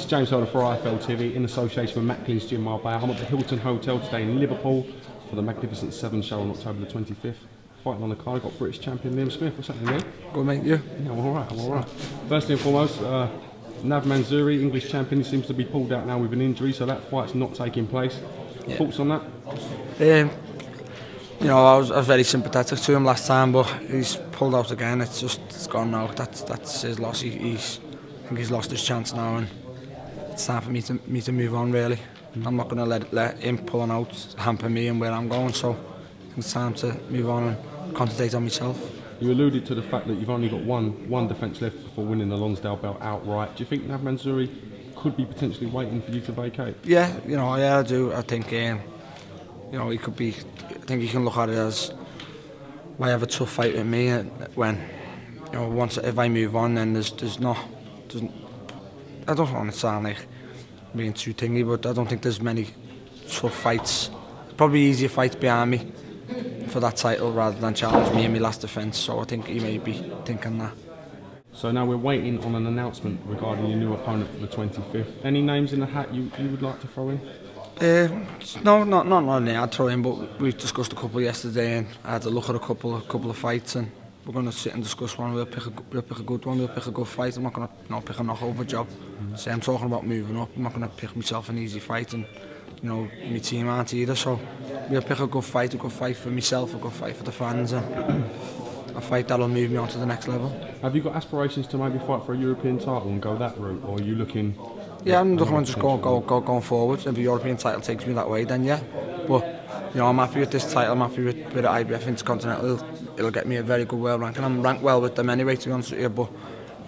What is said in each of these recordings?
This is James Holder for IFL TV in association with Macklin's Gym Marbella. I'm at the Hilton Hotel today in Liverpool for the Magnificent 7 show on October the 25th. Fighting on the card, got British champion Liam Smith. What's happening there? Good mate, you? Yeah, I'm alright, Firstly and foremost, Nav Mansouri, English champion, he seems to be pulled out now with an injury, so that fight's not taking place. Yeah. Thoughts on that? You know, I was very sympathetic to him last time, but he's pulled out again. It's gone now. That's his loss. I think he's lost his chance now, and it's time for me to move on. Really, I'm not going to let him pulling out hamper me and where I'm going. So I think it's time to move on and concentrate on myself. You alluded to the fact that you've only got one defence left before winning the Lonsdale belt outright. Do you think Nav Mansouri could be potentially waiting for you to vacate? Yeah, I do. I think you know, he could be. I think you can look at it as why have a tough fight with me when, you know, if I move on, then there's not. I don't want to sound like being too thingy, but I don't think there's many tough fights. Probably easier fights behind me for that title rather than challenge me in my last defence. So I think he may be thinking that. So now we're waiting on an announcement regarding your new opponent for the 25th. Any names in the hat you would like to throw in? No, not any. I'd throw in, but we discussed a couple yesterday, and I had a look at a couple of fights, and we're going to sit and discuss one. We'll pick a good one. We'll pick a good fight. I'm not going to pick a knockover job. So I'm talking about moving up. I'm not going to pick myself an easy fight, and you know my team aren't either. So we'll pick a good fight for myself, a good fight for the fans, and a fight that'll move me on to the next level. Have you got aspirations to maybe fight for a European title and go that route, or are you looking? Yeah, I'm looking at just going forward. If the European title takes me that way, then yeah. But you know, I'm happy with this title. I'm happy with the IBF Intercontinental. It'll get me a very good world ranking. I'm ranked well with them anyway, to be honest with you. But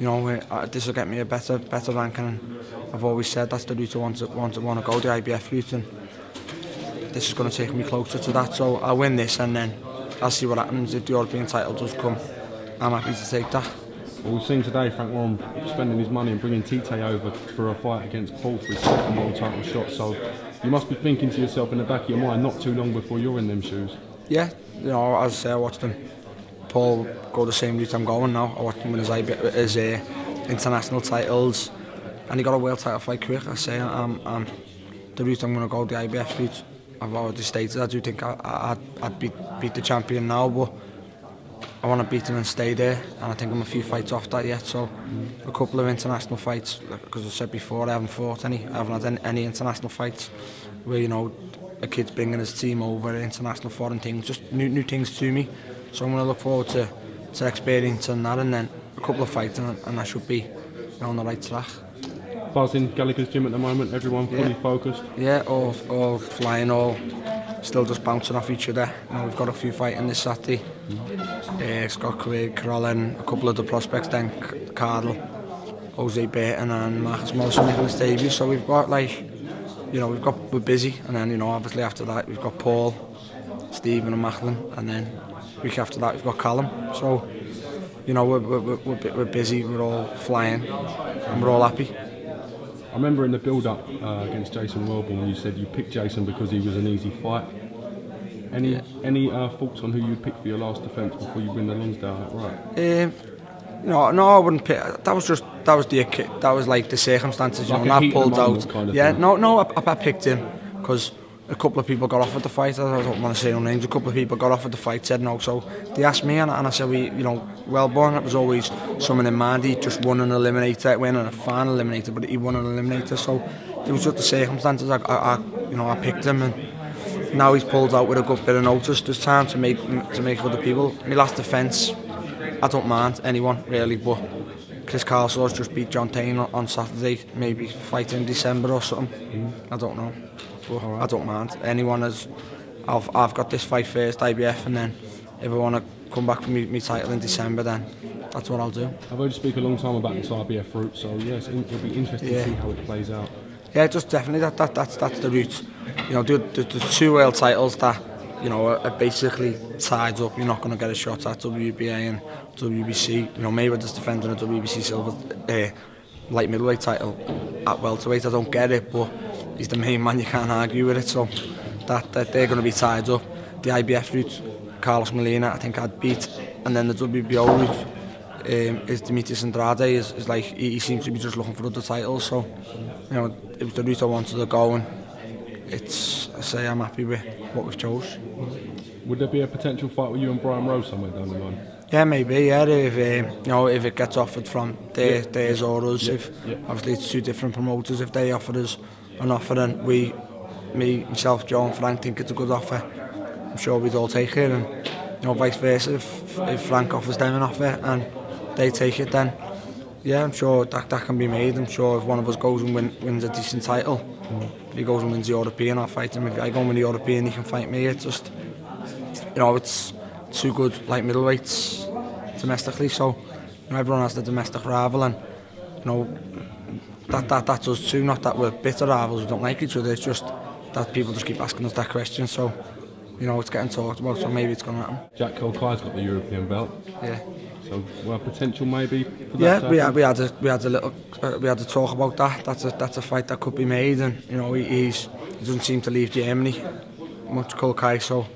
you know, this will get me a better ranking. And I've always said that's the route I want to go, the IBF route. And this is going to take me closer to that. So I'll win this, and then I'll see what happens. If the European title does come, I'm happy to take that. Well, we've seen today Frank Warren spending his money and bringing Tite over for a fight against Paul for his second world title shot. So you must be thinking to yourself in the back of your mind, not too long before you're in them shoes. Yeah, you know, as I say, I watched him, Paul, go the same route I'm going now. I watched him win his international titles, and he got a world title fight quick. I say, the route I'm going to go, the IBF route. I've already stated I do think I'd beat the champion now, but I want to beat him and stay there, and I think I'm a few fights off that yet. So a couple of international fights, because I said before, I haven't had any international fights where, you know, a kid's bringing his team over, international foreign things, just new things to me. So I'm going to look forward to experiencing that, and then a couple of fights, and I should be on the right track. Buzzing Gallagher's gym at the moment, everyone fully focused? Yeah, all flying, all still just bouncing off each other. You know, we've got a few fighting this Saturday. Scott Craig, Carolyn, a couple of the prospects then, Cardle, Jose Burton and Marcus Morrison making his debut. So we've got, like, you know, we're busy, and then, you know, obviously after that we've got Paul, Stephen and Macklin, and then week after that we've got Callum. So, you know, we're busy, we're all flying, and we're all happy. I remember in the build-up against Jason Welborn, you said you picked Jason because he was an easy fight. Any thoughts on who you'd pick for your last defence before you win the Lonsdale outright? No, I wouldn't pick. That was like the circumstances. Like, you know, Nav pulled out. Kind of yeah, thing. no, I picked him because a couple of people got offered the fight. I don't want to say no names. A couple of people got offered the fight, said no. So they asked me, and I said, you know, Welborn, it was always someone in mind. He just won an eliminator, winning a final eliminator, but he won an eliminator. So it was just the circumstances. I picked him, and now he's pulled out with a good bit of notice. There's time to make other people. My last defence, I don't mind anyone really, but Chris Carlsaw's just beat John Tain on Saturday. Maybe fight in December or something. I don't know. But right. I don't mind anyone. I've got this fight first, IBF, and then if I want to come back for my title in December, then that's what I'll do. I've heard you speak a long time about this IBF route, so yes, it'll be interesting to see how it plays out. Yeah, just definitely that's the route. You know, the 2 world titles that, you know, are basically tied up. You're not going to get a shot at WBA and WBC. You know, Mayweather's defending a WBC silver light middleweight title at welterweight. I don't get it, but he's the main man, you can't argue with it. So that they're going to be tied up. The IBF route, Carlos Molina, I think I'd beat, and then the WBO route, is Demetrius Andrade. Is like he seems to be just looking for other titles. So you know, it was the route I wanted to go, and I'm happy with what we've chose. Would there be a potential fight with you and Brian Rose somewhere down the line? Yeah, maybe. Yeah, if you know, if it gets offered from theirs or us. Obviously it's two different promoters. If they offer us an offer and me, myself, Joe and Frank think it's a good offer, I'm sure we'd all take it, and you know, vice versa. If Frank offers them an offer and they take it, then yeah, I'm sure that can be made. I'm sure if one of us goes and wins a decent title, if he goes and wins the European, I'll fight him. If I go and win the European, he can fight me. It's just, you know, it's two good light middleweights domestically, so you know, everyone has the domestic rival, and you know that's us too. Not that we're bitter rivals, we don't like each other. It's just that people just keep asking us that question. So you know, it's getting talked about. So maybe it's going to happen. Jack Kilkai's got the European belt. Yeah. So well, potential maybe. For that yeah, we had a talk about that. That's a fight that could be made, and you know he doesn't seem to leave Germany much, Kilkai. So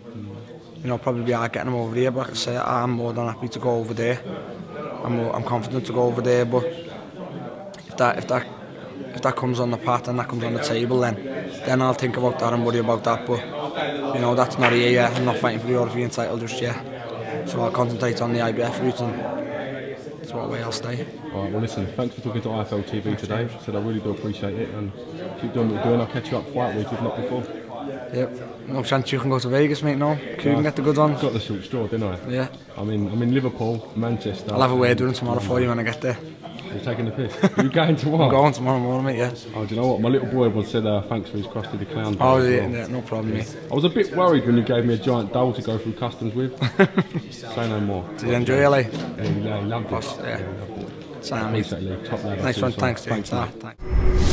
you know, probably we are getting him over here. But like I say, I'm more than happy to go over there. I'm confident to go over there. But if that comes on the path and that comes on the table, then I'll think about that and worry about that. But you know, that's not here yet. I'm not fighting for the European title just yet. So I'll concentrate on the IBF route, and that's what way I'll stay. Alright, well listen, thanks for talking to IFL TV today. I said I really do appreciate it, and keep doing what you're doing. I'll catch you up fight week if not before. Yep, no chance you can go to Vegas, mate, no? You can get the good ones. Got the short straw, didn't I? Yeah. I'm in Liverpool, Manchester. I'll have a word with him tomorrow for you when I get there. You're taking the piss? Are you going tomorrow? I'm going tomorrow morning, mate, yeah. Oh, do you know what? My little boy said thanks for his Krusty the Clown. Oh, yeah, no problem, mate. I was a bit worried when you gave me a giant doll to go through customs with. Say no more. Did you enjoy LA? Yeah, he loved it. Yeah. He loved it. Sam, Top lad. nice one, thanks, James. Thanks.